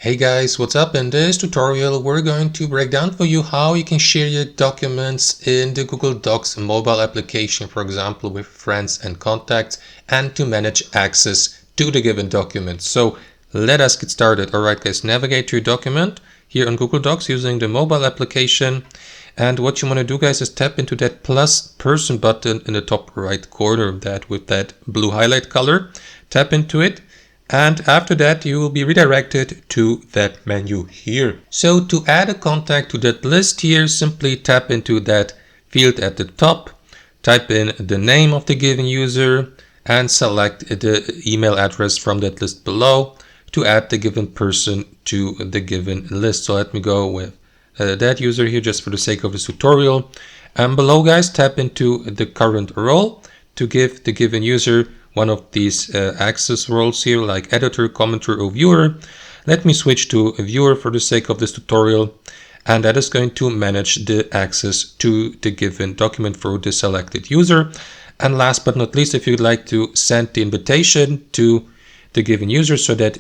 Hey guys, what's up? In this tutorial we're going to break down for you how you can share your documents in the Google Docs mobile application, for example with friends and contacts, and to manage access to the given document. So let us get started. Alright guys, navigate to your document here on Google Docs using the mobile application, and what you want to do guys is tap into that plus person button in the top right corner of that with that blue highlight color. Tap into it. And after that you will be redirected to that menu here. So to add a contact to that list here, simply tap into that field at the top, type in the name of the given user and select the email address from that list below to add the given person to the given list. So let me go with that user here just for the sake of this tutorial. And below guys, tap into the current role to give the given user one of these access roles here, like editor, commenter, or viewer. Let me switch to a viewer for the sake of this tutorial, and that is going to manage the access to the given document for the selected user. And last but not least, if you'd like to send the invitation to the given user so that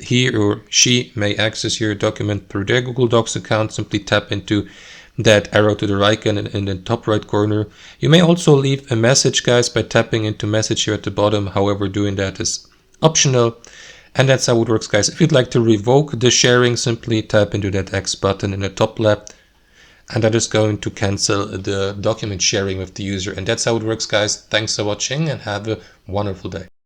he or she may access your document through their Google Docs account, simply tap into that arrow to the right in the top right corner. You may also leave a message guys by tapping into message here at the bottom. However, doing that is optional, and that's how it works guys. If you'd like to revoke the sharing, simply tap into that X button in the top left, and that is going to cancel the document sharing with the user. And that's how it works guys. Thanks for watching and have a wonderful day.